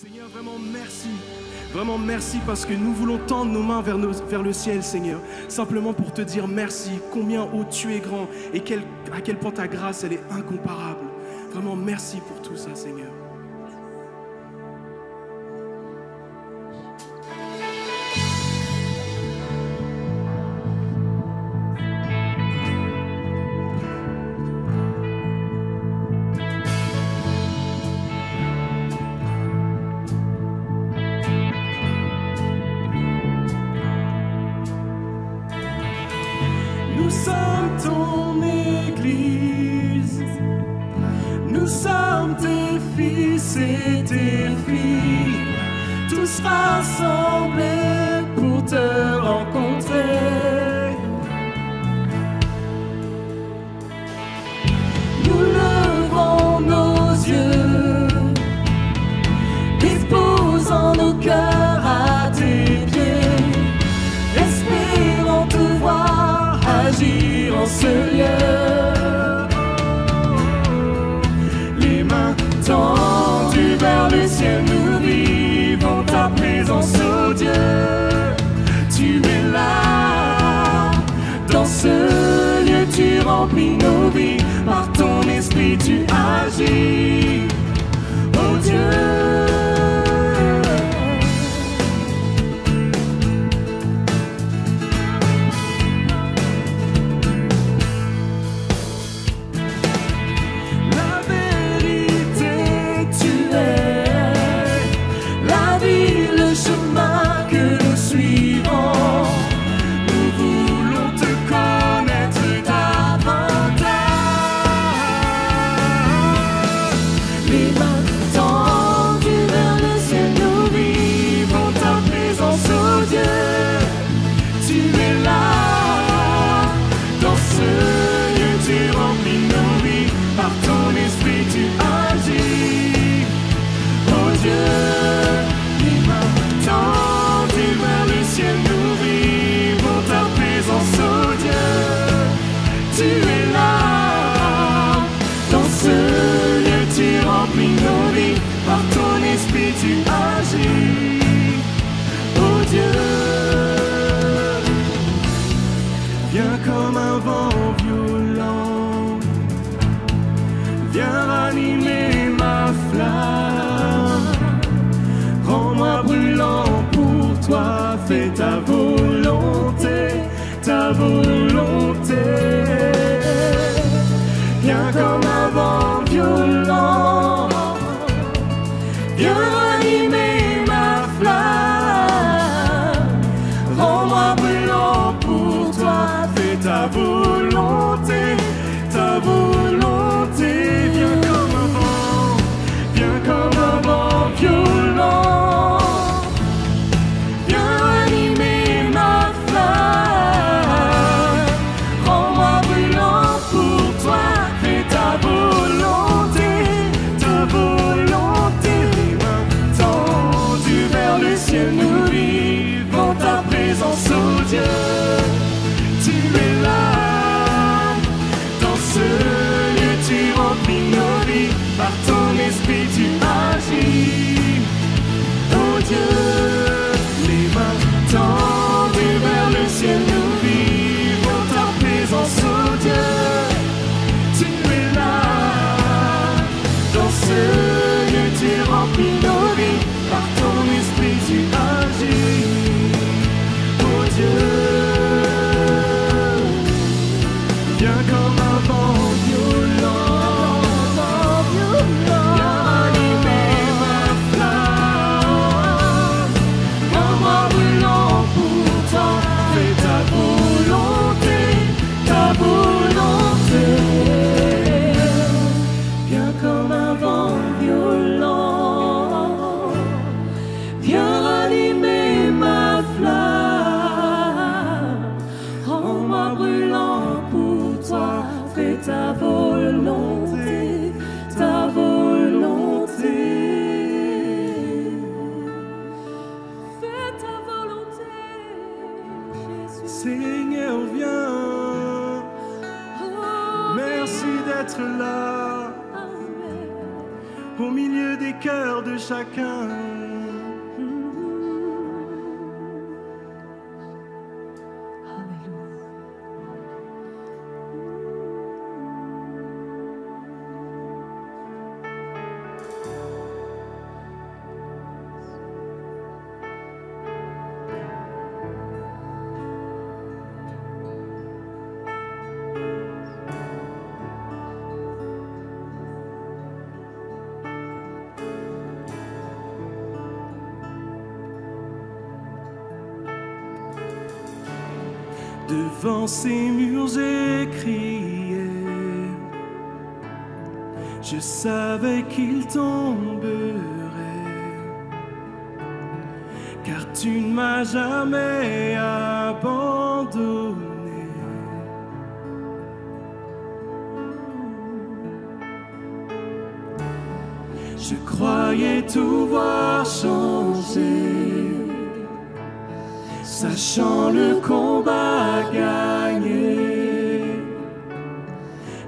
Seigneur, vraiment merci. Vraiment merci parce que nous voulons tendre nos mains vers le ciel, Seigneur. Simplement pour te dire merci, combien haut tu es grand et à quel point ta grâce, elle est incomparable. Vraiment merci pour tout ça, Seigneur. Nous sommes ton Église, nous sommes tes fils et tes filles, tous rassemblés pour te rencontrer. Nous levons nos yeux, disposons nos cœurs à tes pieds, espérons te voir agir en ce lieu. Les mains tendues vers le ciel, nous vivons ta présence, oh Dieu. Tu es là, dans ce lieu tu remplis nos vies, par ton esprit tu agis, oh Dieu. Tu agis, oh Dieu. Viens comme un vent violent, viens ranimer ma flamme, rends-moi brûlant pour toi, fais ta volonté, ta volonté. Viens comme un vent violent, viens ranimer ma flamme, rends-moi brûlant pour toi, fais ta volonté, ta volonté. Viens comme un vent violent, viens ranimer ma flamme, rends-moi brûlant pour toi, fais ta volonté, ta volonté. Le ciel, nous vivons ta présence, oh Dieu. Tu es là, dans ce lieu tu remplis nos vies, par ton esprit tu agis, oh Dieu. Les mains tendues vers le ciel, nous vivons ta présence, oh Dieu. Tu es là, dans ce lieu tu remplis nos vies, par ton esprit tu agis, oh Dieu. Viens comme un vent violent, viens ranimer ma flamme, rends-moi brûlant pour toi, fais ta volonté, ta volonté. Viens comme un vent violent, viens ranimer ma flamme, rends-moi brûlant pour toi, fais ta volonté, ta volonté. Fais ta volonté, Jésus. Seigneur, viens, merci d'être là, au milieu des cœur de chacun. Devant ces murs j'ai crié, je savais qu'il tomberait, car tu ne m'as jamais abandonné. Je croyais tout voir changer, sachant le combat gagné,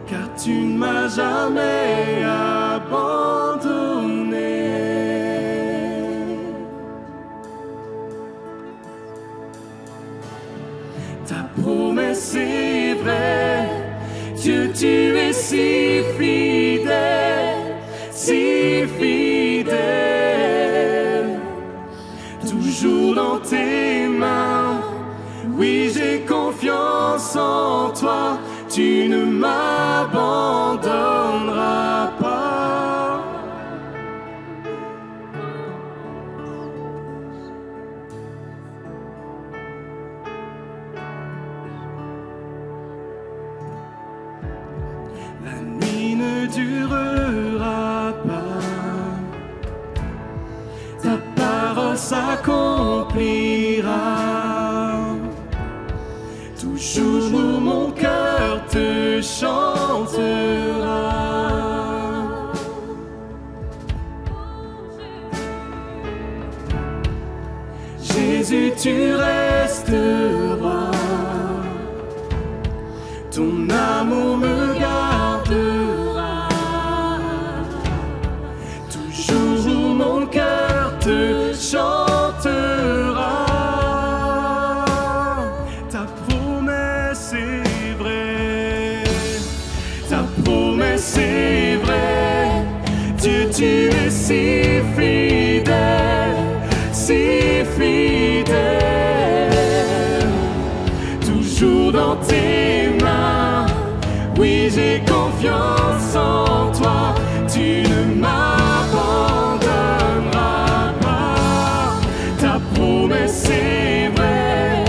car tu ne m'as jamais abandonné. Ta promesse est vraie, Dieu, tu es si fidèle, si fidèle, toujours dans tes mains. Oui, j'ai confiance en toi, tu ne m'abandonneras pas. La nuit ne durera pas, ta parole s'accomplira. Toujours mon cœur te chantera. Jésus, tu resteras, ton amour me gardera. Toujours mon cœur te chantera. Ta promesse est vraie, ta promesse est vraie. Dieu, tu es si fidèle, si fidèle, toujours dans tes mains. Oui, j'ai confiance en toi, tu ne m'abandonneras pas. Ta promesse est vraie,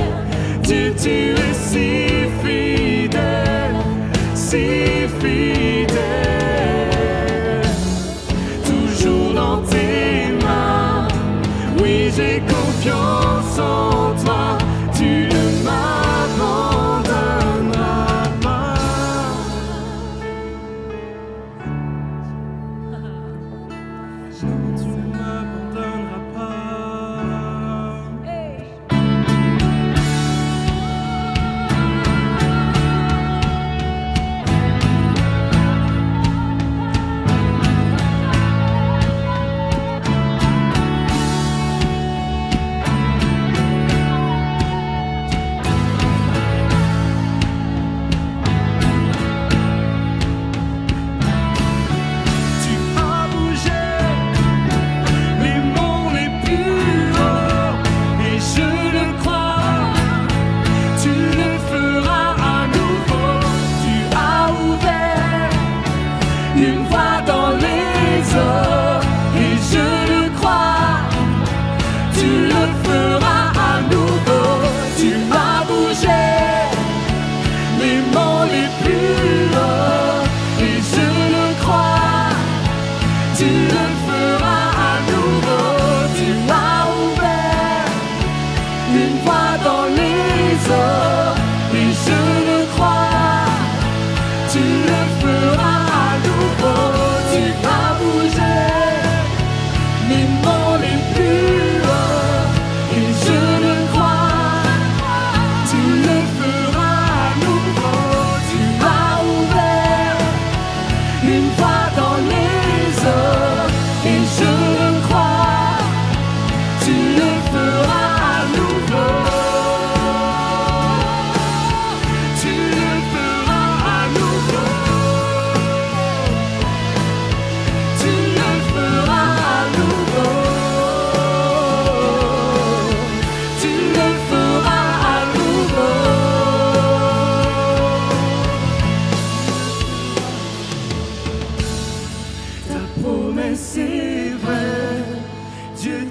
Dieu, tu es si fidèle, si fidèle, toujours dans tes mains. Oui, j'ai confiance en toi, tu ne m'abandonneras pas. Tu ne m'abandonneras pas.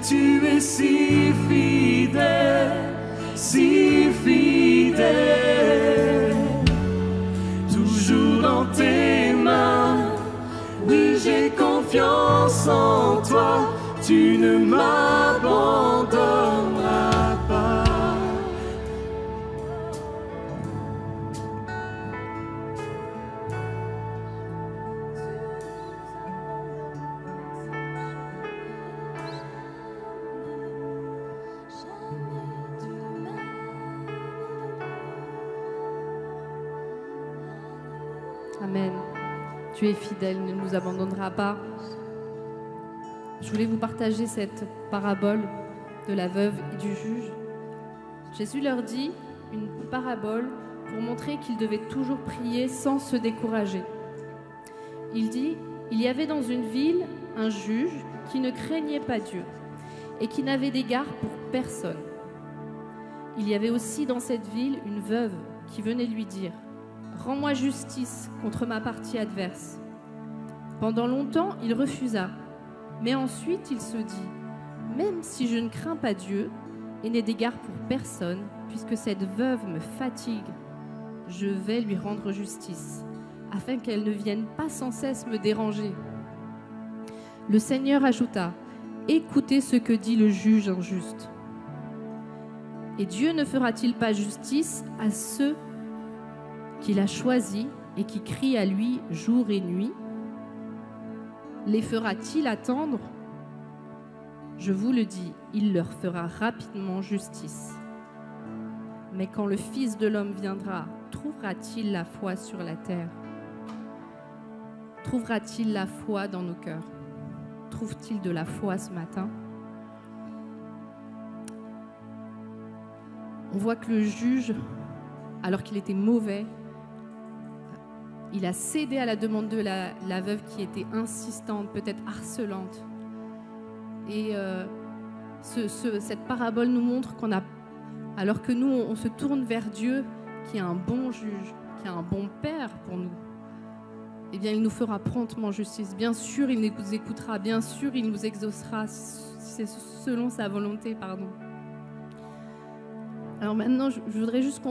tu es si fidèle, toujours dans tes mains. Oui, j'ai confiance en toi, tu ne m'abandonneras pas. Amen. Tu es fidèle, ne nous abandonnera pas. Je voulais vous partager cette parabole de la veuve et du juge. Jésus leur dit une parabole pour montrer qu'ils devaient toujours prier sans se décourager. Il dit, il y avait dans une ville un juge qui ne craignait pas Dieu et qui n'avait d'égard pour personne. Il y avait aussi dans cette ville une veuve qui venait lui dire, « Rends-moi justice contre ma partie adverse. » Pendant longtemps, il refusa, mais ensuite il se dit, « Même si je ne crains pas Dieu et n'ai d'égard pour personne, puisque cette veuve me fatigue, je vais lui rendre justice, afin qu'elle ne vienne pas sans cesse me déranger. » Le Seigneur ajouta, « Écoutez ce que dit le juge injuste. Et Dieu ne fera-t-il pas justice à ceux qu'il a choisis et qui crient à lui jour et nuit? Les fera-t-il attendre? Je vous le dis, il leur fera rapidement justice. Mais quand le Fils de l'homme viendra, trouvera-t-il la foi sur la terre? Trouvera-t-il la foi dans nos cœurs? Trouve-t-il de la foi ce matin? On voit que le juge, alors qu'il était mauvais, il a cédé à la demande de la veuve qui était insistante, peut-être harcelante. Et cette parabole nous montre qu'on a, alors que nous, on se tourne vers Dieu, qui est un bon juge, qui est un bon père pour nous, eh bien, il nous fera promptement justice. Bien sûr, il nous écoutera. Bien sûr, il nous exaucera. C'est selon sa volonté, pardon. Alors maintenant, je voudrais juste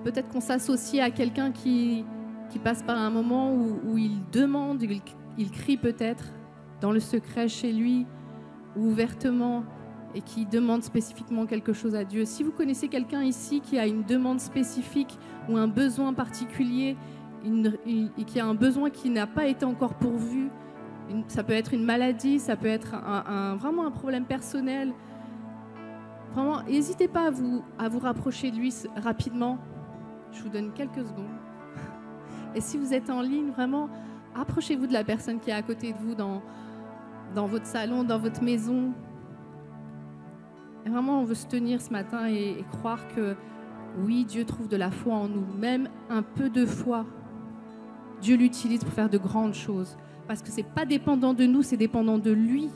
peut-être qu'on s'associe à quelqu'un qui passe par un moment où il demande, il crie peut-être dans le secret chez lui ou ouvertement et qui demande spécifiquement quelque chose à Dieu. Si vous connaissez quelqu'un ici qui a une demande spécifique ou un besoin particulier et qui a un besoin qui n'a pas été encore pourvu, ça peut être une maladie, ça peut être vraiment un problème personnel. Vraiment, n'hésitez pas à vous rapprocher de lui rapidement. Je vous donne quelques secondes. Et si vous êtes en ligne, vraiment, approchez-vous de la personne qui est à côté de vous dans votre salon, dans votre maison. Et vraiment, on veut se tenir ce matin et croire que oui, Dieu trouve de la foi en nous. Même un peu de foi, Dieu l'utilise pour faire de grandes choses. Parce que ce n'est pas dépendant de nous, c'est dépendant de lui.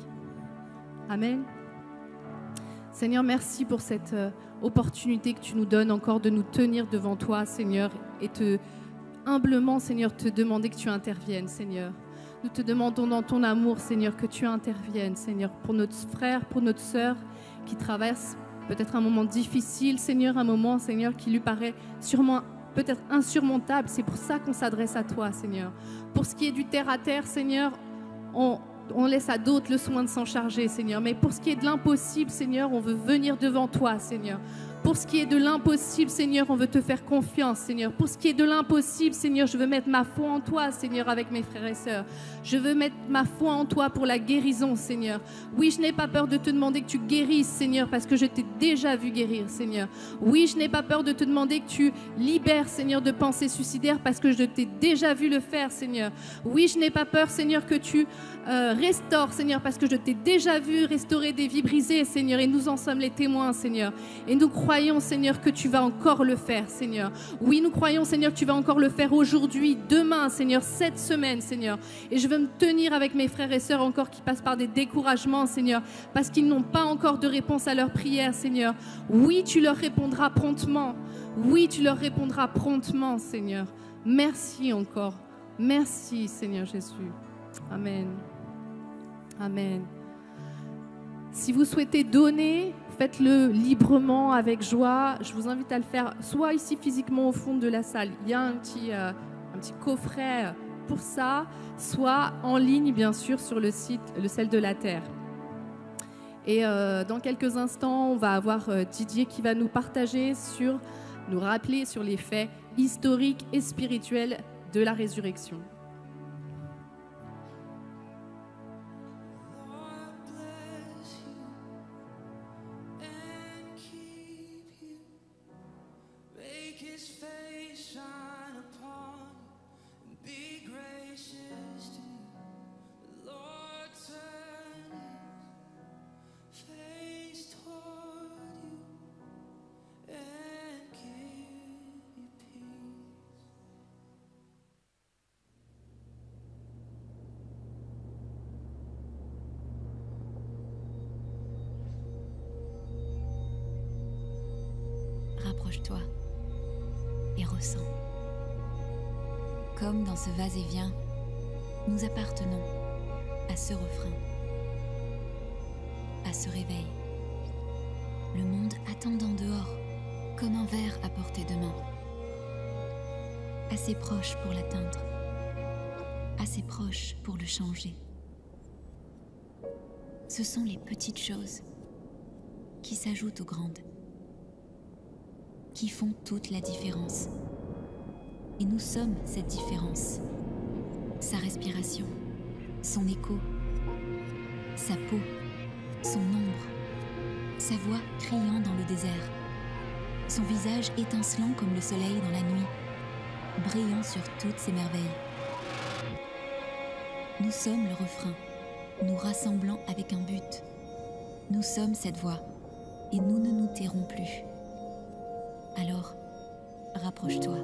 Amen. Seigneur, merci pour cette opportunité que tu nous donnes encore de nous tenir devant toi, Seigneur, et humblement, Seigneur, te demander que tu interviennes, Seigneur. Nous te demandons dans ton amour, Seigneur, que tu interviennes, Seigneur, pour notre frère, pour notre sœur qui traverse peut-être un moment difficile, Seigneur, un moment, Seigneur, qui lui paraît sûrement peut-être insurmontable. C'est pour ça qu'on s'adresse à toi, Seigneur. Pour ce qui est du terre-à-terre, Seigneur, on laisse à d'autres le soin de s'en charger, Seigneur. Mais pour ce qui est de l'impossible, Seigneur, on veut venir devant toi, Seigneur. Pour ce qui est de l'impossible, Seigneur, on veut te faire confiance, Seigneur. Pour ce qui est de l'impossible, Seigneur, je veux mettre ma foi en toi, Seigneur, avec mes frères et sœurs. Je veux mettre ma foi en toi pour la guérison, Seigneur. Oui, je n'ai pas peur de te demander que tu guérisses, Seigneur, parce que je t'ai déjà vu guérir, Seigneur. Oui, je n'ai pas peur de te demander que tu libères, Seigneur, de pensées suicidaires, parce que je t'ai déjà vu le faire, Seigneur. Oui, je n'ai pas peur, Seigneur, que tu restaures, Seigneur, parce que je t'ai déjà vu restaurer des vies brisées, Seigneur, et nous en sommes les témoins, Seigneur. Et nous croyons, Seigneur, que tu vas encore le faire, Seigneur. Oui, nous croyons, Seigneur, que tu vas encore le faire aujourd'hui, demain, Seigneur, cette semaine, Seigneur. Et je veux me tenir avec mes frères et sœurs encore qui passent par des découragements, Seigneur, parce qu'ils n'ont pas encore de réponse à leurs prières, Seigneur. Oui, tu leur répondras promptement. Oui, tu leur répondras promptement, Seigneur. Merci encore. Merci, Seigneur Jésus. Amen. Amen. Si vous souhaitez donner, faites-le librement, avec joie. Je vous invite à le faire soit ici physiquement au fond de la salle. Il y a un petit coffret pour ça, soit en ligne, bien sûr, sur le site Le Sel de la Terre. Et dans quelques instants, on va avoir Didier qui va nous nous rappeler sur les faits historiques et spirituels de la résurrection. Rapproche-toi et ressens. Comme dans ce va-et-vient, nous appartenons à ce refrain, à ce réveil. Le monde attendant dehors, comme un verre à portée de main. Assez proche pour l'atteindre, assez proche pour le changer. Ce sont les petites choses qui s'ajoutent aux grandes, qui font toute la différence. Et nous sommes cette différence. Sa respiration, son écho, sa peau, son ombre, sa voix criant dans le désert, son visage étincelant comme le soleil dans la nuit, brillant sur toutes ses merveilles. Nous sommes le refrain, nous rassemblant avec un but. Nous sommes cette voix, et nous ne nous tairons plus. Alors, rapproche-toi.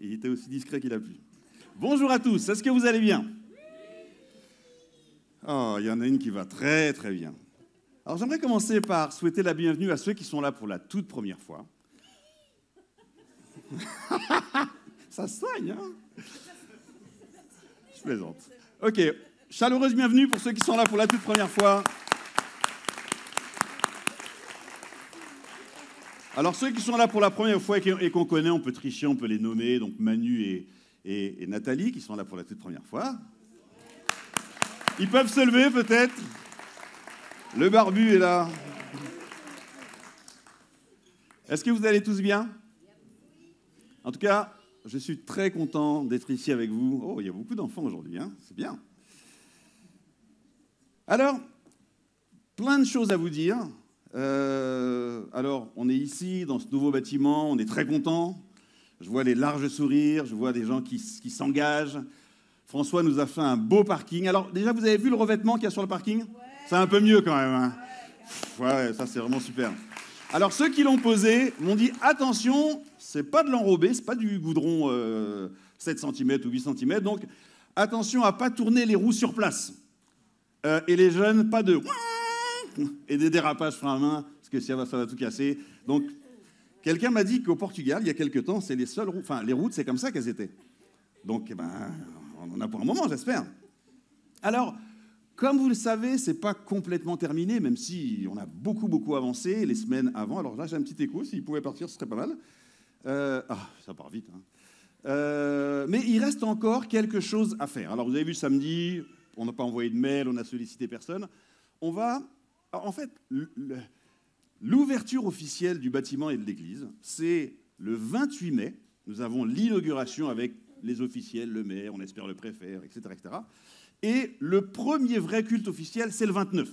Il était aussi discret qu'il a pu. Bonjour à tous, est-ce que vous allez bien? Oh, il y en a une qui va très très bien. Alors j'aimerais commencer par souhaiter la bienvenue à ceux qui sont là pour la toute première fois. Ça soigne, hein? Je plaisante. Ok, chaleureuse bienvenue pour ceux qui sont là pour la toute première fois. Alors, ceux qui sont là pour la première fois et qu'on connaît, on peut tricher, on peut les nommer, donc Manu et Nathalie, qui sont là pour la toute première fois. Ils peuvent se lever, peut-être. Le barbu est là. Est-ce que vous allez tous bien? En tout cas, je suis très content d'être ici avec vous. Oh, il y a beaucoup d'enfants aujourd'hui, hein? C'est bien. Alors, plein de choses à vous dire. Alors, on est ici, dans ce nouveau bâtiment, on est très contents. Je vois les larges sourires, je vois des gens qui s'engagent. François nous a fait un beau parking. Alors, déjà, vous avez vu le revêtement qu'il y a sur le parking? C'est un peu mieux quand même, hein? Ouais, ça, c'est vraiment super. Alors, ceux qui l'ont posé m'ont dit, attention, c'est pas de l'enrobé, c'est pas du goudron 7 cm ou 8 cm, donc attention à pas tourner les roues sur place. Et les jeunes, pas de... et des dérapages frein à main, parce que ça va tout casser. Donc, quelqu'un m'a dit qu'au Portugal, il y a quelque temps, c'est les seules routes, enfin, les routes, c'est comme ça qu'elles étaient. Donc, eh ben, on en a pour un moment, j'espère. Alors, comme vous le savez, c'est pas complètement terminé, même si on a beaucoup avancé les semaines avant. Alors là, j'ai un petit écho, s'il pouvait partir, ce serait pas mal. Ça part vite, hein. Mais il reste encore quelque chose à faire. Alors, vous avez vu samedi, on n'a pas envoyé de mail, on n'a sollicité personne. On va... En fait, l'ouverture officielle du bâtiment et de l'église, c'est le 28 mai. Nous avons l'inauguration avec les officiels, le maire, on espère le préfet, etc., etc. Et le premier vrai culte officiel, c'est le 29.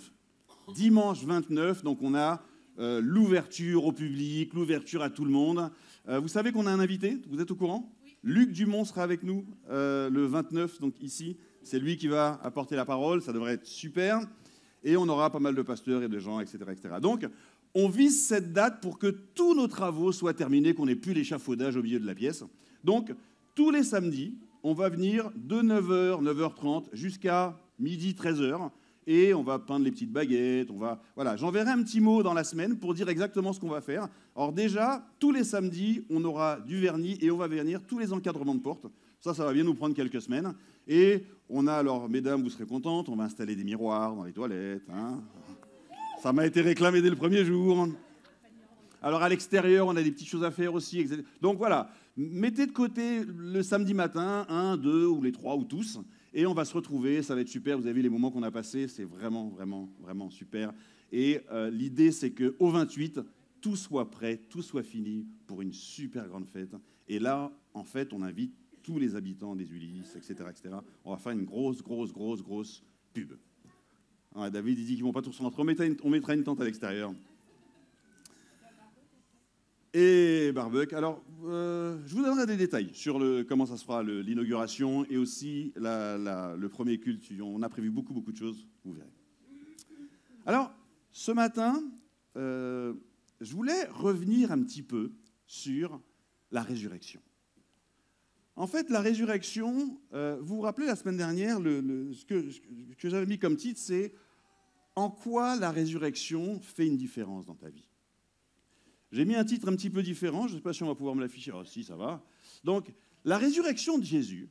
Dimanche 29, donc on a l'ouverture au public, l'ouverture à tout le monde. Vous savez qu'on a un invité, vous êtes au courant ? Oui. Luc Dumont sera avec nous le 29, donc ici. C'est lui qui va apporter la parole, ça devrait être super. Et on aura pas mal de pasteurs et de gens, etc. etc. Donc, on vise cette date pour que tous nos travaux soient terminés, qu'on n'ait plus l'échafaudage au milieu de la pièce. Donc, tous les samedis, on va venir de 9h, 9h30 jusqu'à midi, 13h. Et on va peindre les petites baguettes. Voilà. J'enverrai un petit mot dans la semaine pour dire exactement ce qu'on va faire. Alors déjà, tous les samedis, on aura du vernis et on va vernir tous les encadrements de portes. Ça va bien nous prendre quelques semaines. Et on a, alors, mesdames, vous serez contentes, on va installer des miroirs dans les toilettes. Hein. Ça m'a été réclamé dès le premier jour. Alors, à l'extérieur, on a des petites choses à faire aussi. Etc. Donc, voilà. Mettez de côté le samedi matin, 1, 2 ou les 3 ou tous. Et on va se retrouver, ça va être super. Vous avez vu les moments qu'on a passés, c'est vraiment, vraiment, vraiment super. Et l'idée, c'est qu'au 28, tout soit prêt, tout soit fini pour une super grande fête. Et là, en fait, on invite tous les habitants des Ulysses, etc., etc. On va faire une grosse pub. Ouais, David, il dit qu'ils ne vont pas tous rentrer. On mettra une tente à l'extérieur. Et barbecue. Alors, je vous donnerai des détails sur comment ça se fera, l'inauguration et aussi le premier culte. On a prévu beaucoup de choses, vous verrez. Alors, ce matin, je voulais revenir un petit peu sur la résurrection. En fait, la résurrection, vous vous rappelez la semaine dernière, ce que j'avais mis comme titre, c'est « En quoi la résurrection fait une différence dans ta vie ?» J'ai mis un titre un petit peu différent, je ne sais pas si on va pouvoir me l'afficher. Ah si, ça va. Donc, la résurrection de Jésus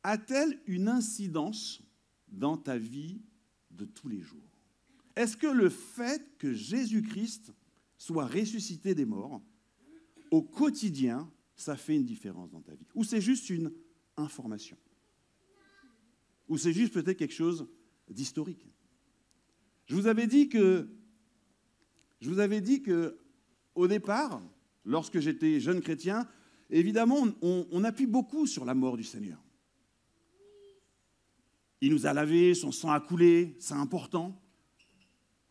a-t-elle une incidence dans ta vie de tous les jours ? Est-ce que le fait que Jésus-Christ soit ressuscité des morts, au quotidien, ça fait une différence dans ta vie ? Ou c'est juste une information ? Ou c'est juste peut-être quelque chose d'historique ? Je vous avais dit que, au départ, lorsque j'étais jeune chrétien, évidemment, on appuie beaucoup sur la mort du Seigneur. Il nous a lavés, son sang a coulé, c'est important.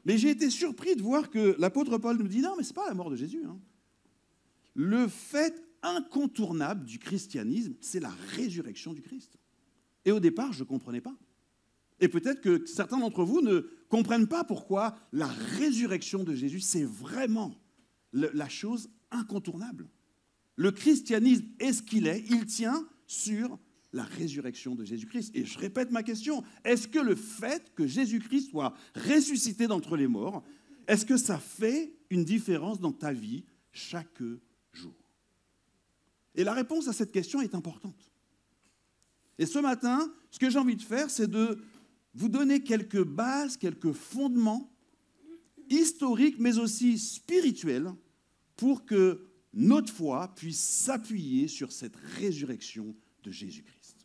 Mais j'ai été surpris de voir que l'apôtre Paul nous dit « Non, mais ce n'est pas la mort de Jésus. Hein. » Le fait incontournable du christianisme, c'est la résurrection du Christ. Et au départ, je ne comprenais pas. Et peut-être que certains d'entre vous ne comprennent pas pourquoi la résurrection de Jésus, c'est vraiment la chose incontournable. Le christianisme est ce qu'il est, il tient sur la résurrection de Jésus-Christ. Et je répète ma question, est-ce que le fait que Jésus-Christ soit ressuscité d'entre les morts, est-ce que ça fait une différence dans ta vie chaque jour ? Et la réponse à cette question est importante. Et ce matin, ce que j'ai envie de faire, c'est de vous donner quelques bases, quelques fondements historiques, mais aussi spirituels, pour que notre foi puisse s'appuyer sur cette résurrection de Jésus-Christ.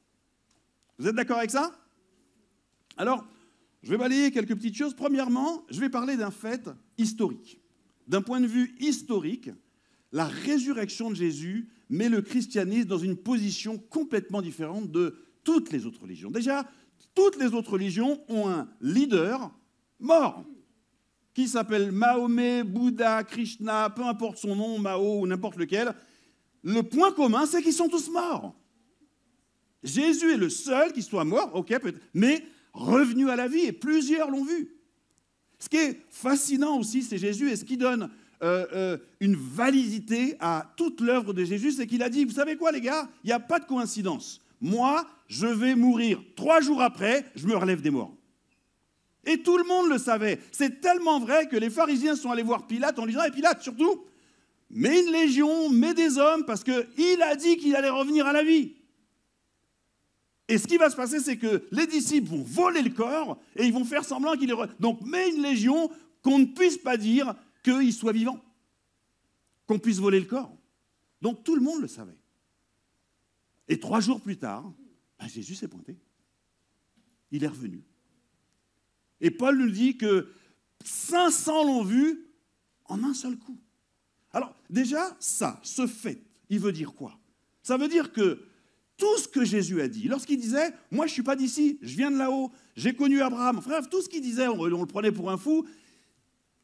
Vous êtes d'accord avec ça ? Alors, je vais balayer quelques petites choses. Premièrement, je vais parler d'un fait historique. D'un point de vue historique, la résurrection de Jésus met le christianisme dans une position complètement différente de toutes les autres religions. Déjà, toutes les autres religions ont un leader mort, qui s'appelle Mahomet, Bouddha, Krishna, peu importe son nom, Mao ou n'importe lequel. Le point commun, c'est qu'ils sont tous morts. Jésus est le seul qui soit mort, ok, peut-être, mais revenu à la vie, et plusieurs l'ont vu. Ce qui est fascinant aussi, c'est Jésus, et ce qui donne une validité à toute l'œuvre de Jésus, c'est qu'il a dit, vous savez quoi les gars, il n'y a pas de coïncidence. Moi, je vais mourir. 3 jours après, je me relève des morts. Et tout le monde le savait. C'est tellement vrai que les pharisiens sont allés voir Pilate en lui disant, et Pilate surtout, mets une légion, mets des hommes, parce qu'il a dit qu'il allait revenir à la vie. Et ce qui va se passer, c'est que les disciples vont voler le corps et ils vont faire semblant qu'il est... Donc, mets une légion qu'on ne puisse pas dire qu'il soit vivant, qu'on puisse voler le corps. Donc, tout le monde le savait. Et 3 jours plus tard, Jésus s'est pointé. Il est revenu. Et Paul nous dit que 500 l'ont vu en un seul coup. Alors, déjà, ce fait, il veut dire quoi ? Ça veut dire que tout ce que Jésus a dit, lorsqu'il disait « Moi, je ne suis pas d'ici, je viens de là-haut, j'ai connu Abraham », bref, tout ce qu'il disait, on le prenait pour un fou,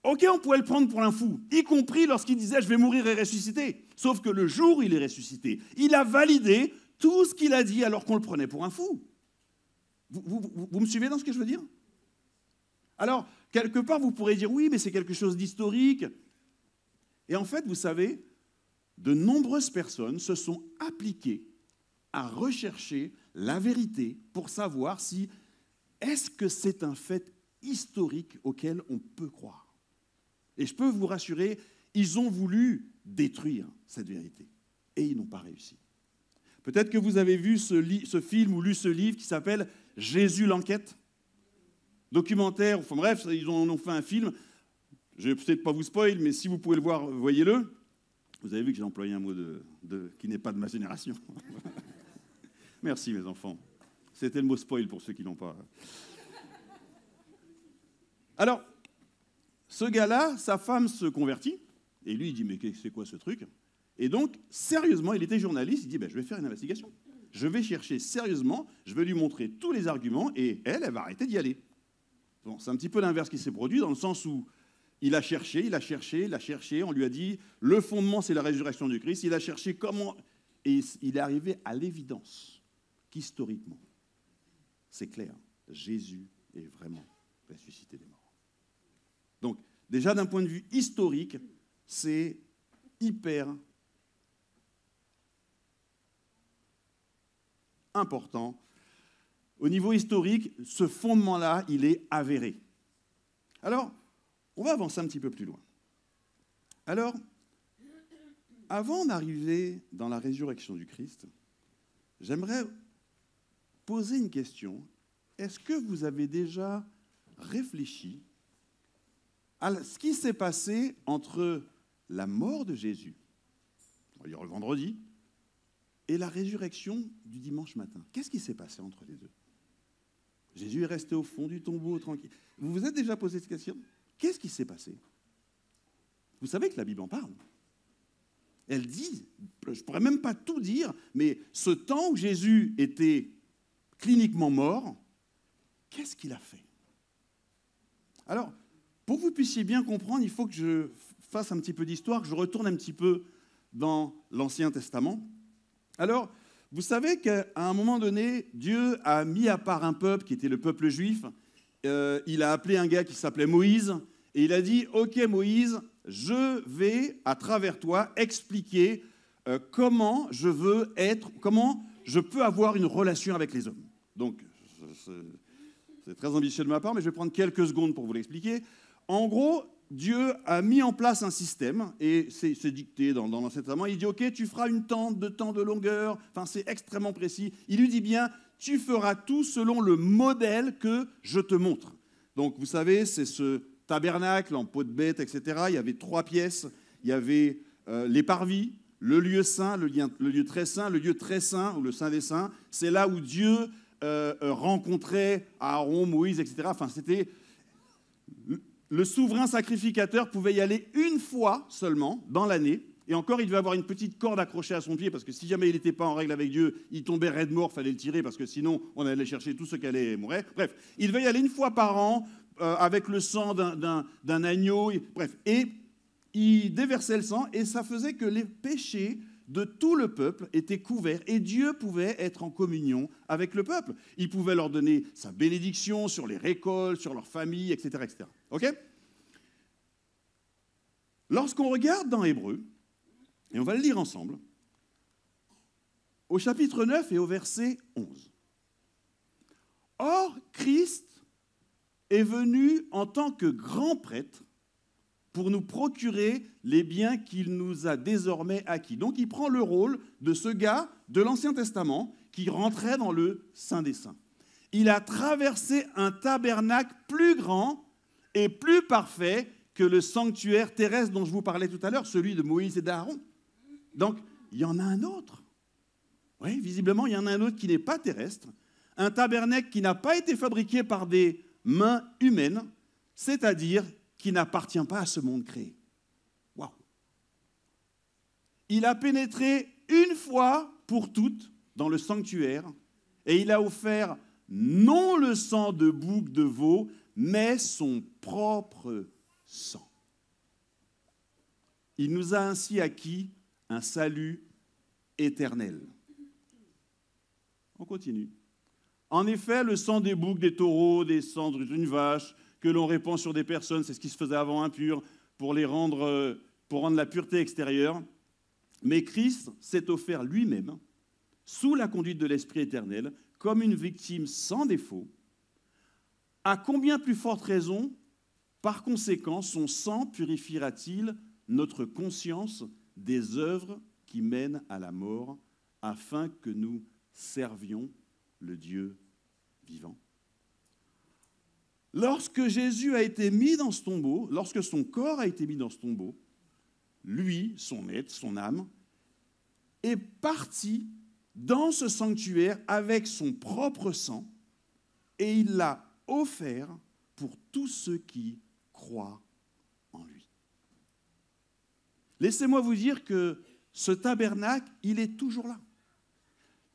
Ok, on pouvait le prendre pour un fou, y compris lorsqu'il disait « je vais mourir et ressusciter ». Sauf que le jour où il est ressuscité, il a validé tout ce qu'il a dit alors qu'on le prenait pour un fou. Vous me suivez dans ce que je veux dire? Alors, quelque part, vous pourrez dire « oui, mais c'est quelque chose d'historique ». Et en fait, vous savez, de nombreuses personnes se sont appliquées à rechercher la vérité pour savoir si est-ce que c'est un fait historique auquel on peut croire. Et je peux vous rassurer, ils ont voulu détruire cette vérité et ils n'ont pas réussi. Peut-être que vous avez vu ce film ou lu ce livre qui s'appelle « Jésus l'enquête », documentaire, enfin bref, ils en ont fait un film. Je ne vais peut-être pas vous spoil, mais si vous pouvez le voir, voyez-le. Vous avez vu que j'ai employé un mot qui n'est pas de ma génération. Merci mes enfants. C'était le mot spoil pour ceux qui ne l'ont pas. Alors, ce gars-là, sa femme se convertit, et lui, il dit, mais c'est quoi ce truc? Et donc, sérieusement, il était journaliste, il dit, je vais faire une investigation. Je vais chercher sérieusement, je vais lui montrer tous les arguments, et elle va arrêter d'y aller. Bon, c'est un petit peu l'inverse qui s'est produit, dans le sens où il a cherché, on lui a dit, le fondement, c'est la résurrection du Christ, il a cherché comment, et il est arrivé à l'évidence qu'historiquement, c'est clair, Jésus est vraiment ressuscité des morts. Donc, déjà d'un point de vue historique, c'est hyper important. Au niveau historique, ce fondement-là, il est avéré. Alors, on va avancer un petit peu plus loin. Alors, avant d'arriver dans la résurrection du Christ, j'aimerais poser une question. Est-ce que vous avez déjà réfléchi à ce qui s'est passé entre la mort de Jésus, on va dire le vendredi, et la résurrection du dimanche matin? Qu'est-ce qui s'est passé entre les deux? Jésus est resté au fond du tombeau, tranquille. Vous vous êtes déjà posé cette question? Qu'est-ce qui s'est passé? Vous savez que la Bible en parle. Elle dit, je ne pourrais même pas tout dire, mais ce temps où Jésus était cliniquement mort, qu'est-ce qu'il a fait? Alors, pour que vous puissiez bien comprendre, il faut que je fasse un petit peu d'histoire, que je retourne un petit peu dans l'Ancien Testament. Alors, vous savez qu'à un moment donné, Dieu a mis à part un peuple qui était le peuple juif. Il a appelé un gars qui s'appelait Moïse, et il a dit « Ok Moïse, je vais, à travers toi, expliquer comment je peux avoir une relation avec les hommes. » Donc, c'est très ambitieux de ma part, mais je vais prendre quelques secondes pour vous l'expliquer. En gros, Dieu a mis en place un système, et c'est dicté dans l'Ancien Testament. Il dit, ok, tu feras une tente de temps de longueur, enfin c'est extrêmement précis. Il lui dit bien, tu feras tout selon le modèle que je te montre. Donc vous savez, c'est ce tabernacle en peau de bête, etc. Il y avait 3 pièces. Il y avait les parvis, le lieu saint, le lieu très saint, le lieu très saint, ou le saint des saints. C'est là où Dieu rencontrait Aaron, Moïse, etc. Enfin, c'était... Le souverain sacrificateur pouvait y aller une fois seulement dans l'année, et encore il devait avoir une petite corde accrochée à son pied, parce que si jamais il n'était pas en règle avec Dieu, il tombait raide mort, il fallait le tirer, parce que sinon on allait chercher tous ceux qui allaient mourir. Bref, il devait y aller une fois par an, avec le sang d'un agneau, bref, et il déversait le sang, et ça faisait que les péchés de tout le peuple étaient couverts, et Dieu pouvait être en communion avec le peuple. Il pouvait leur donner sa bénédiction sur les récoltes, sur leur famille, etc. etc. OK ? Lorsqu'on regarde dans Hébreux, et on va le lire ensemble, au chapitre 9 et au verset 11. « Or, Christ est venu en tant que grand prêtre pour nous procurer les biens qu'il nous a désormais acquis. » Donc il prend le rôle de ce gars de l'Ancien Testament qui rentrait dans le Saint des Saints. Il a traversé un tabernacle plus grand et plus parfait que le sanctuaire terrestre dont je vous parlais tout à l'heure, celui de Moïse et d'Aaron. Donc il y en a un autre. Oui, visiblement il y en a un autre qui n'est pas terrestre, un tabernacle qui n'a pas été fabriqué par des mains humaines, c'est-à-dire qui n'appartient pas à ce monde créé. Waouh! Il a pénétré une fois pour toutes dans le sanctuaire et il a offert non le sang de bouc de veau, mais son propre sang. Il nous a ainsi acquis un salut éternel. On continue. En effet, le sang des boucs, des taureaux, des cendres d'une vache que l'on répand sur des personnes, c'est ce qui se faisait avant impur, pour rendre la pureté extérieure. Mais Christ s'est offert lui-même, sous la conduite de l'Esprit éternel, comme une victime sans défaut. À combien plus forte raison, par conséquent, son sang purifiera-t-il notre conscience des œuvres qui mènent à la mort, afin que nous servions le Dieu vivant. Lorsque Jésus a été mis dans ce tombeau, lorsque son corps a été mis dans ce tombeau, lui, son être, son âme, est parti dans ce sanctuaire avec son propre sang et il l'a offert pour tous ceux qui croient en lui. Laissez-moi vous dire que ce tabernacle, il est toujours là.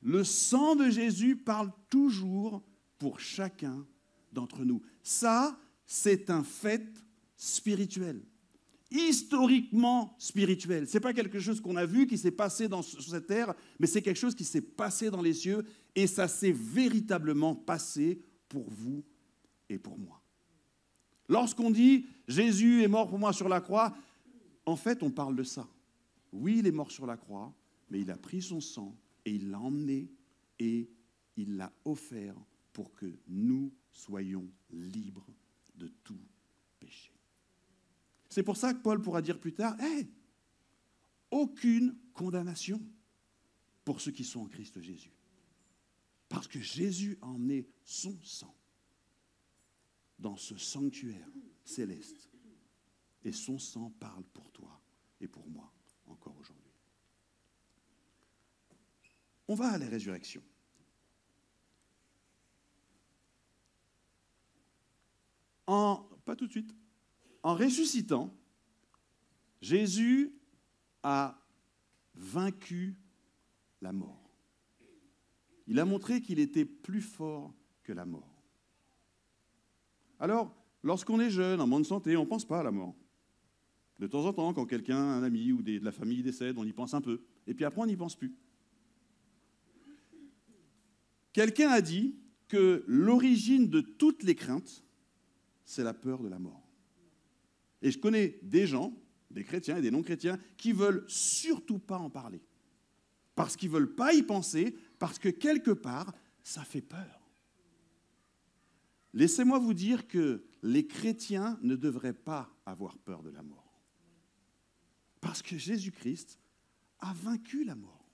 Le sang de Jésus parle toujours pour chacun d'entre nous. Ça, c'est un fait spirituel, historiquement spirituel. Ce n'est pas quelque chose qu'on a vu, qui s'est passé sur cette terre, mais c'est quelque chose qui s'est passé dans les cieux, et ça s'est véritablement passé pour vous et pour moi. Lorsqu'on dit « Jésus est mort pour moi sur la croix », en fait, on parle de ça. Oui, il est mort sur la croix, mais il a pris son sang, et il l'a emmené et il l'a offert pour que nous soyons libres de tout péché. C'est pour ça que Paul pourra dire plus tard, aucune condamnation pour ceux qui sont en Christ Jésus. Parce que Jésus a emmené son sang dans ce sanctuaire céleste. Et son sang parle pour toi et pour moi encore aujourd'hui. On va à la résurrection. Pas tout de suite. En ressuscitant, Jésus a vaincu la mort. Il a montré qu'il était plus fort que la mort. Alors, lorsqu'on est jeune, en bonne santé, on ne pense pas à la mort. De temps en temps, quand quelqu'un, un ami ou de la famille décède, on y pense un peu. Et puis après, on n'y pense plus. Quelqu'un a dit que l'origine de toutes les craintes, c'est la peur de la mort. Et je connais des gens, des chrétiens et des non-chrétiens, qui ne veulent surtout pas en parler. Parce qu'ils ne veulent pas y penser, parce que quelque part, ça fait peur. Laissez-moi vous dire que les chrétiens ne devraient pas avoir peur de la mort. Parce que Jésus-Christ a vaincu la mort.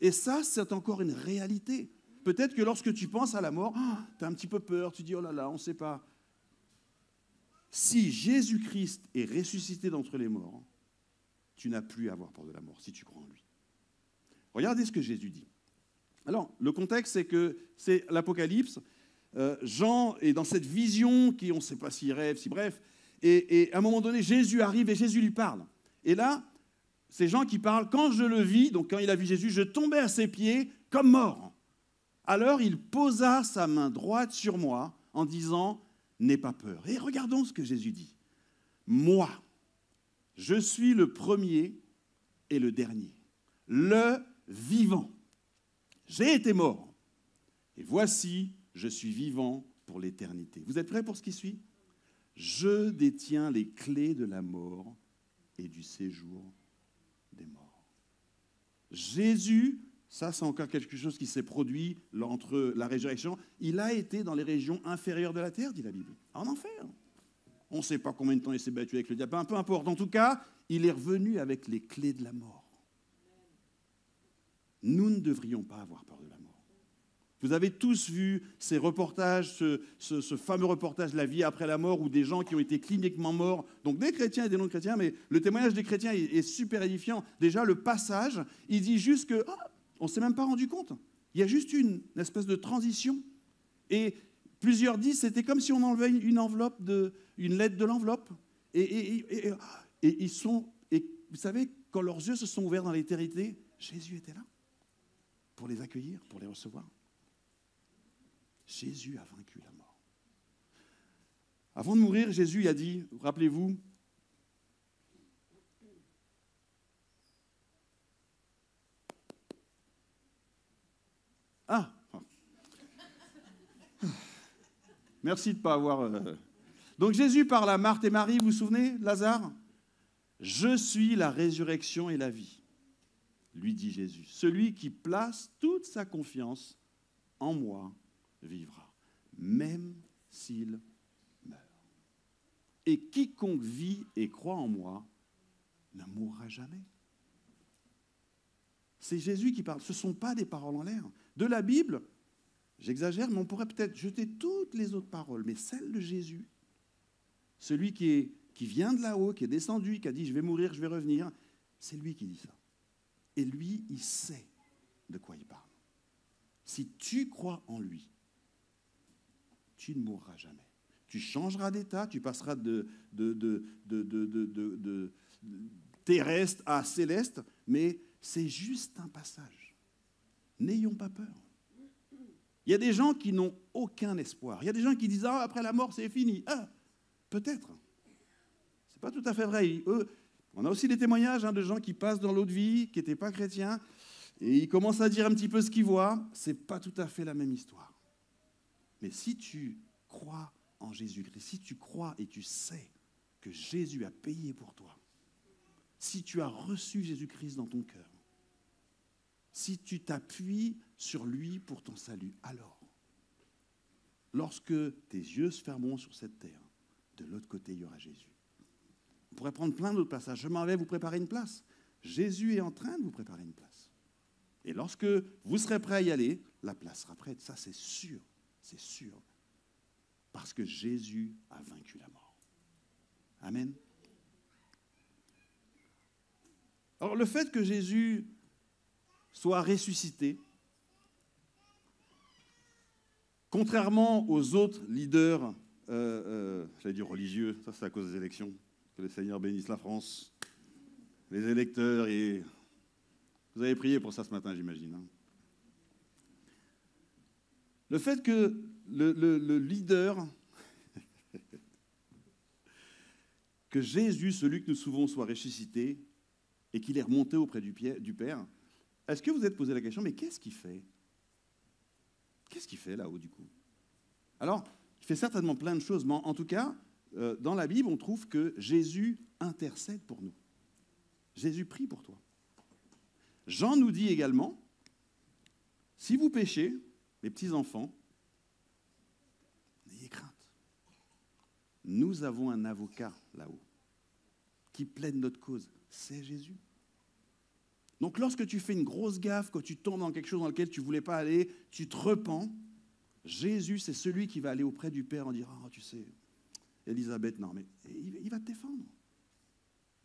Et ça, c'est encore une réalité. Peut-être que lorsque tu penses à la mort, tu as un petit peu peur, tu dis, oh là là, on ne sait pas. Si Jésus-Christ est ressuscité d'entre les morts, tu n'as plus à avoir peur de la mort, si tu crois en lui. Regardez ce que Jésus dit. Alors, le contexte, c'est que c'est l'Apocalypse. Jean est dans cette vision qui, on ne sait pas s'il rêve, si bref. Et à un moment donné, Jésus arrive et Jésus lui parle. Et là, c'est Jean qui parle. Quand je le vis, donc quand il a vu Jésus, je tombais à ses pieds comme mort. Alors il posa sa main droite sur moi en disant « N'aie pas peur ». Et regardons ce que Jésus dit. « Moi, je suis le premier et le dernier, le vivant. J'ai été mort, et voici, je suis vivant pour l'éternité. » Vous êtes prêts pour ce qui suit ? « Je détiens les clés de la mort et du séjour des morts. » Jésus, ça c'est encore quelque chose qui s'est produit entre la résurrection, il a été dans les régions inférieures de la terre, dit la Bible, en enfer. On ne sait pas combien de temps il s'est battu avec le diable, peu importe. En tout cas, il est revenu avec les clés de la mort. Nous ne devrions pas avoir peur de la mort. Vous avez tous vu ces reportages, ce fameux reportage « La vie après la mort » où des gens qui ont été cliniquement morts, donc des chrétiens et des non-chrétiens, mais le témoignage des chrétiens est super édifiant. Déjà, le passage, il dit juste que on ne s'est même pas rendu compte. Il y a juste une espèce de transition. Et plusieurs disent c'était comme si on enlevait une lettre de l'enveloppe. Et vous savez, quand leurs yeux se sont ouverts dans l'éternité, Jésus était là pour les accueillir, pour les recevoir. Jésus a vaincu la mort. Avant de mourir, Jésus a dit, rappelez-vous, Merci de ne pas avoir... Donc Jésus parle à Marthe et Marie, vous vous souvenez, Lazare? Je suis la résurrection et la vie, lui dit Jésus. Celui qui place toute sa confiance en moi vivra, même s'il meurt. Et quiconque vit et croit en moi ne mourra jamais. C'est Jésus qui parle. Ce ne sont pas des paroles en l'air. De la Bible, j'exagère, mais on pourrait peut-être jeter toutes les autres paroles, mais celle de Jésus, celui qui vient de là-haut, qui est descendu, qui a dit « je vais mourir, je vais revenir », c'est lui qui dit ça. Et lui, il sait de quoi il parle. Si tu crois en lui, tu ne mourras jamais. Tu changeras d'état, tu passeras de terrestre à céleste, mais c'est juste un passage. N'ayons pas peur. Il y a des gens qui n'ont aucun espoir. Il y a des gens qui disent « ah, après la mort, c'est fini ». Ah, peut-être. Ce n'est pas tout à fait vrai. On a aussi des témoignages de gens qui passent dans l'autre vie, qui n'étaient pas chrétiens, et ils commencent à dire un petit peu ce qu'ils voient. Ce n'est pas tout à fait la même histoire. Mais si tu crois en Jésus-Christ, si tu crois et tu sais que Jésus a payé pour toi, si tu as reçu Jésus-Christ dans ton cœur, si tu t'appuies sur lui pour ton salut, alors, lorsque tes yeux se fermeront sur cette terre, de l'autre côté, il y aura Jésus. On pourrait prendre plein d'autres passages. Je m'en vais vous préparer une place. Jésus est en train de vous préparer une place. Et lorsque vous serez prêt à y aller, la place sera prête. Ça, c'est sûr. C'est sûr. Parce que Jésus a vaincu la mort. Amen. Alors, le fait que Jésus soit ressuscité, contrairement aux autres leaders, j'allais dire religieux, ça c'est à cause des élections, que le Seigneur bénisse la France, les électeurs, et vous avez prié pour ça ce matin, j'imagine. Le fait que le leader, que Jésus, celui que nous sauvons, soit ressuscité et qu'il est remonté auprès du Père, est-ce que vous êtes posé la question, mais qu'est-ce qu'il fait? Qu'est-ce qu'il fait là-haut du coup? Alors, il fait certainement plein de choses, mais en tout cas, dans la Bible, on trouve que Jésus intercède pour nous. Jésus prie pour toi. Jean nous dit également, si vous péchez, mes petits-enfants, n'ayez crainte. Nous avons un avocat là-haut qui plaide notre cause. C'est Jésus. Donc lorsque tu fais une grosse gaffe, quand tu tombes dans quelque chose dans lequel tu ne voulais pas aller, tu te repens, Jésus, c'est celui qui va aller auprès du Père en dire « Ah, tu sais, Élisabeth, non, mais il va te défendre. »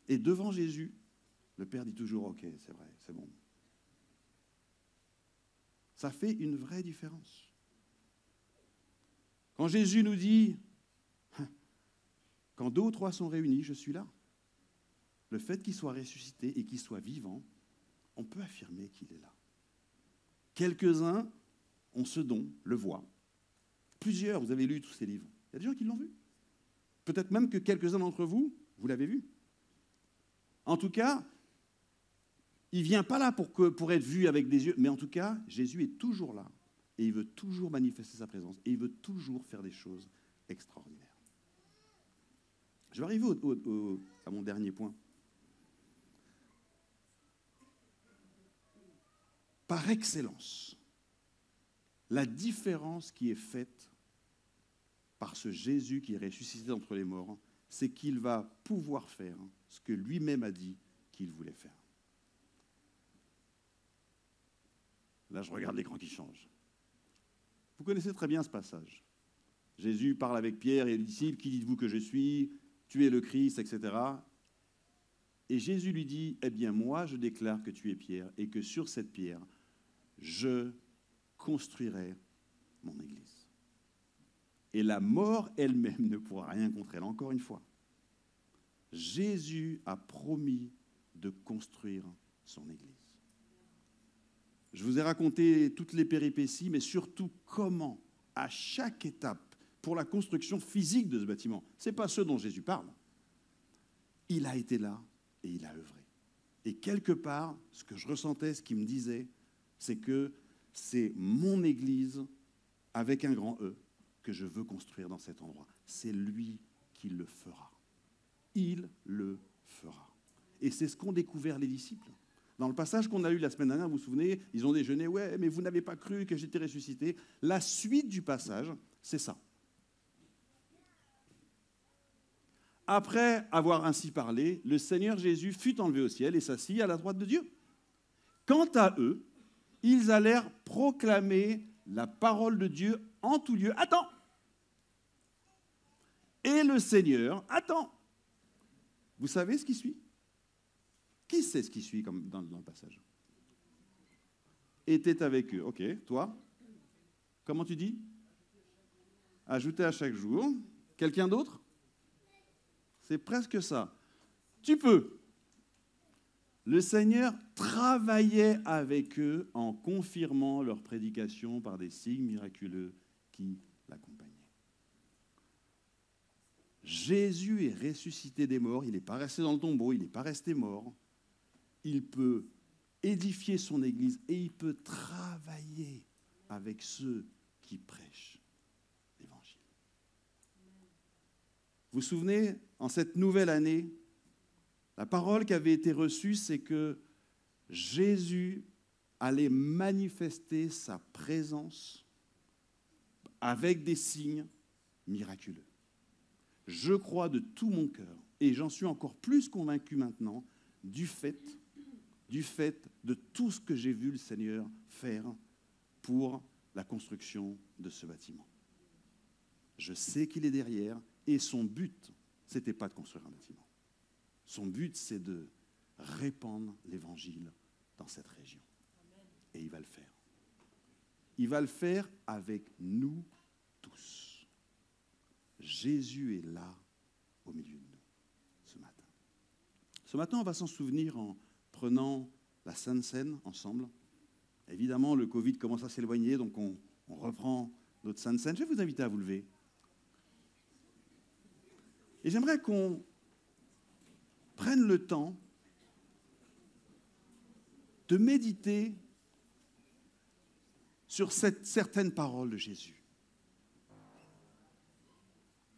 Et devant Jésus, le Père dit toujours « Ok, c'est vrai, c'est bon. » Ça fait une vraie différence. Quand Jésus nous dit « Quand 2 ou 3 sont réunis, je suis là. » Le fait qu'il soit ressuscité et qu'il soit vivant, on peut affirmer qu'il est là. Quelques-uns ont ce don, le voient. Plusieurs, vous avez lu tous ces livres. Il y a des gens qui l'ont vu. Peut-être même que quelques-uns d'entre vous, vous l'avez vu. En tout cas, il ne vient pas là pour être vu avec des yeux, mais en tout cas, Jésus est toujours là. Et il veut toujours manifester sa présence. Et il veut toujours faire des choses extraordinaires. Je vais arriver à mon dernier point. Par excellence, la différence qui est faite par ce Jésus qui est ressuscité d'entre les morts, c'est qu'il va pouvoir faire ce que lui-même a dit qu'il voulait faire. Là, je regarde l'écran qui change. Vous connaissez très bien ce passage. Jésus parle avec Pierre et les disciples, « Qui dites-vous que je suis? Tu es le Christ, etc. » Et Jésus lui dit, « Eh bien, moi, je déclare que tu es Pierre et que sur cette pierre, je construirai mon Église. Et la mort elle-même ne pourra rien contre elle. » Encore une fois, Jésus a promis de construire son Église. Je vous ai raconté toutes les péripéties, mais surtout comment, à chaque étape, pour la construction physique de ce bâtiment, ce n'est pas ce dont Jésus parle. Il a été là et il a œuvré. Et quelque part, ce que je ressentais, ce qu'il me disait, c'est que c'est mon Église avec un grand E, que je veux construire dans cet endroit. C'est lui qui le fera. Il le fera. Et c'est ce qu'ont découvert les disciples. Dans le passage qu'on a eu la semaine dernière, vous vous souvenez, ils ont déjeuné, ouais, mais vous n'avez pas cru que j'étais ressuscité. La suite du passage, c'est ça. Après avoir ainsi parlé, le Seigneur Jésus fut enlevé au ciel et s'assit à la droite de Dieu. Quant à eux, ils allèrent proclamer la parole de Dieu en tout lieu. Attends! Et le Seigneur, attends! Vous savez ce qui suit? Qui sait ce qui suit comme dans le passage? Était avec eux. Ok, toi? Comment tu dis? Ajouter à chaque jour. Quelqu'un d'autre? C'est presque ça. Tu peux. Le Seigneur travaillait avec eux en confirmant leur prédication par des signes miraculeux qui l'accompagnaient. Jésus est ressuscité des morts, il n'est pas resté dans le tombeau, il n'est pas resté mort. Il peut édifier son Église et il peut travailler avec ceux qui prêchent l'Évangile. Vous vous souvenez, en cette nouvelle année, la parole qui avait été reçue, c'est que Jésus allait manifester sa présence avec des signes miraculeux. Je crois de tout mon cœur, et j'en suis encore plus convaincu maintenant, du fait de tout ce que j'ai vu le Seigneur faire pour la construction de ce bâtiment. Je sais qu'il est derrière, et son but, ce n'était pas de construire un bâtiment. Son but, c'est de répandre l'Évangile dans cette région. Et il va le faire. Il va le faire avec nous tous. Jésus est là, au milieu de nous, ce matin. Ce matin, on va s'en souvenir en prenant la Sainte Seine ensemble. Évidemment, le Covid commence à s'éloigner, donc on reprend notre Sainte Seine. Je vais vous inviter à vous lever. Et j'aimerais qu'on prenne le temps de méditer sur certaines paroles de Jésus.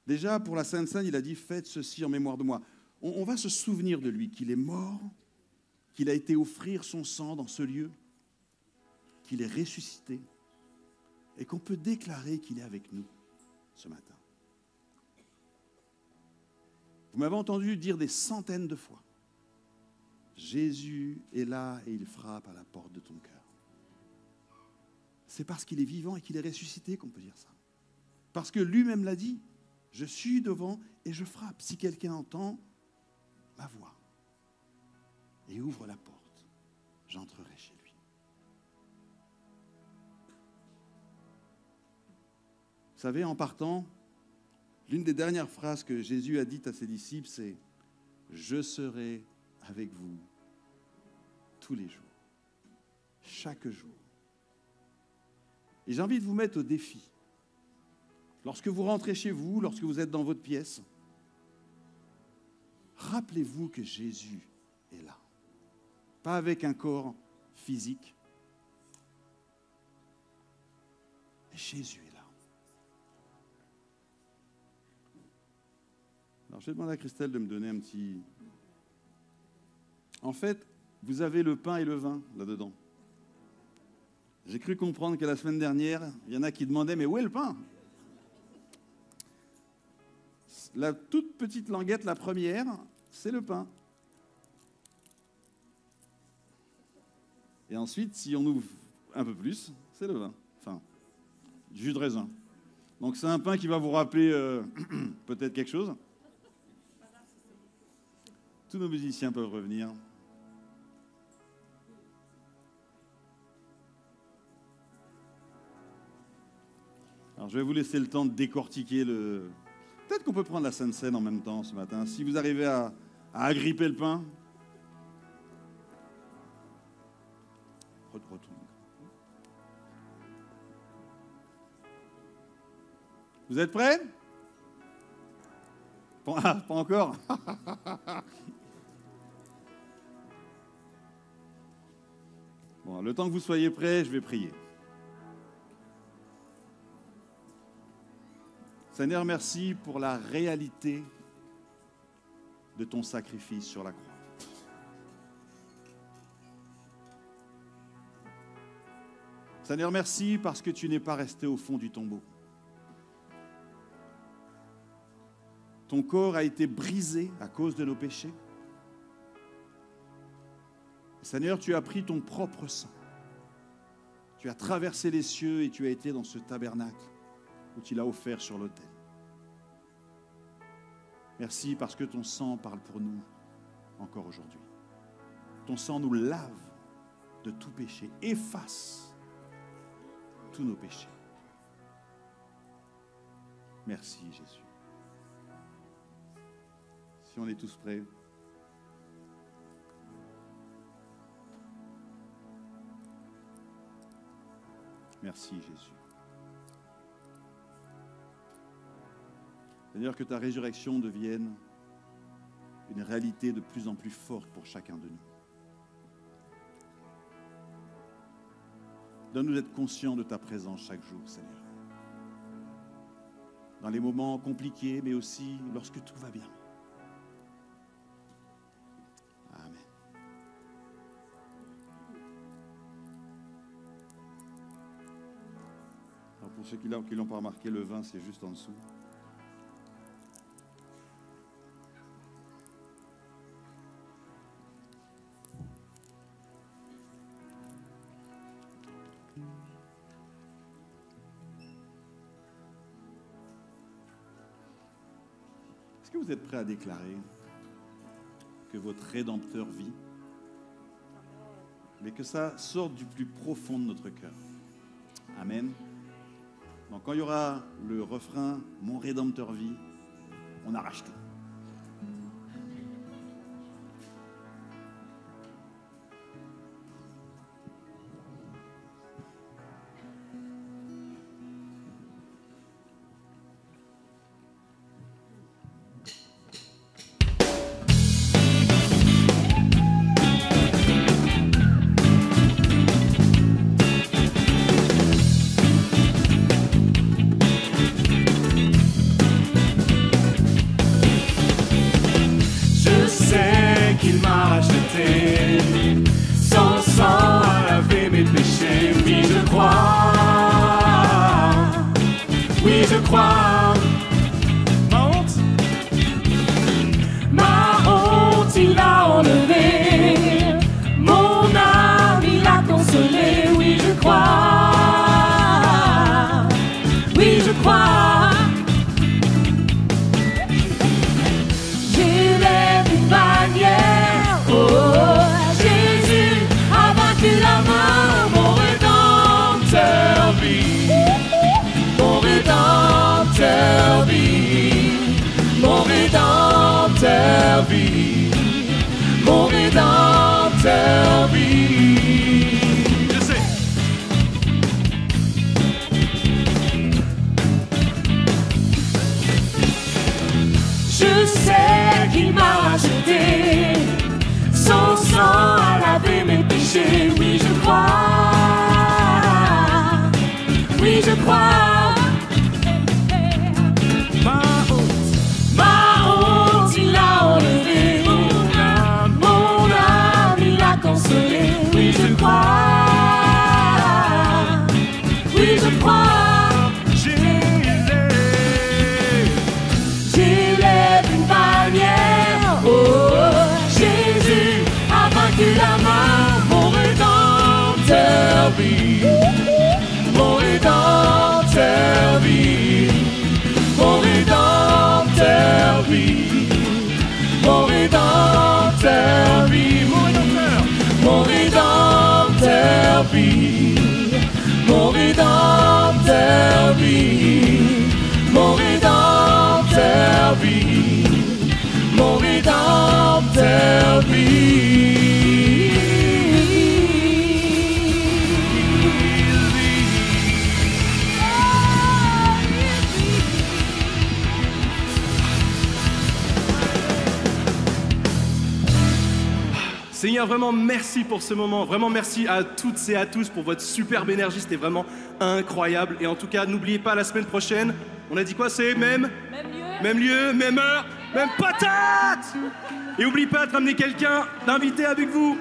Déjà, pour la Sainte Seine, il a dit « Faites ceci en mémoire de moi ». On va se souvenir de lui, qu'il est mort, qu'il a été offrir son sang dans ce lieu, qu'il est ressuscité et qu'on peut déclarer qu'il est avec nous ce matin. Vous m'avez entendu dire des centaines de fois, Jésus est là et il frappe à la porte de ton cœur. C'est parce qu'il est vivant et qu'il est ressuscité qu'on peut dire ça. Parce que lui-même l'a dit, je suis devant et je frappe. Si quelqu'un entend ma voix et ouvre la porte, j'entrerai chez lui. Vous savez, en partant, l'une des dernières phrases que Jésus a dites à ses disciples, c'est « Je serai avec vous tous les jours, chaque jour. » Et j'ai envie de vous mettre au défi. Lorsque vous rentrez chez vous, lorsque vous êtes dans votre pièce, rappelez-vous que Jésus est là. Pas avec un corps physique, mais Jésus est là. Alors, je vais demander à Christelle de me donner un petit... En fait, vous avez le pain et le vin là-dedans. J'ai cru comprendre que la semaine dernière, il y en a qui demandaient « Mais où est le pain ?» La toute petite languette, la première, c'est le pain. Et ensuite, si on ouvre un peu plus, c'est le vin. Enfin, du jus de raisin. Donc c'est un pain qui va vous rappeler peut-être quelque chose. Tous nos musiciens peuvent revenir. Alors je vais vous laisser le temps de décortiquer le... Peut-être qu'on peut prendre la Sainte Seine en même temps ce matin. Si vous arrivez à agripper le pain. Retourne. Vous êtes prêts? Pas encore. Bon, le temps que vous soyez prêts, je vais prier. Seigneur, merci pour la réalité de ton sacrifice sur la croix. Seigneur, merci parce que tu n'es pas resté au fond du tombeau. Ton corps a été brisé à cause de nos péchés. Seigneur, tu as pris ton propre sang. Tu as traversé les cieux et tu as été dans ce tabernacle où tu l'as offert sur l'autel. Merci parce que ton sang parle pour nous encore aujourd'hui. Ton sang nous lave de tout péché, efface tous nos péchés. Merci Jésus. Si on est tous prêts. Merci Jésus. Seigneur, que ta résurrection devienne une réalité de plus en plus forte pour chacun de nous. Donne-nous d'être conscients de ta présence chaque jour, Seigneur. Dans les moments compliqués, mais aussi lorsque tout va bien. Amen. Alors pour ceux qui ne l'ont pas remarqué, le vin, c'est juste en dessous. Est-ce que vous êtes prêts à déclarer que votre Rédempteur vit, mais que ça sorte du plus profond de notre cœur? Amen. Donc quand il y aura le refrain « Mon Rédempteur vit », on arrache tout. Mon Rédempteur vit. Je sais. Je sais qu'il m'a racheté, son sang a lavé mes péchés. Oui, je crois. Oui, je crois. Oui, je crois. Oui, je crois. J'élève une bannière. Oh, Jésus a vaincu la mort. Mon Rédempteur Seigneur, vraiment merci pour ce moment. Vraiment merci à toutes et à tous pour votre superbe énergie. C'était vraiment incroyable. Et en tout cas, n'oubliez pas, la semaine prochaine, on a dit quoi? C'est même lieu, même heure, même patate. Et n'oubliez pas de ramener quelqu'un d'invité avec vous.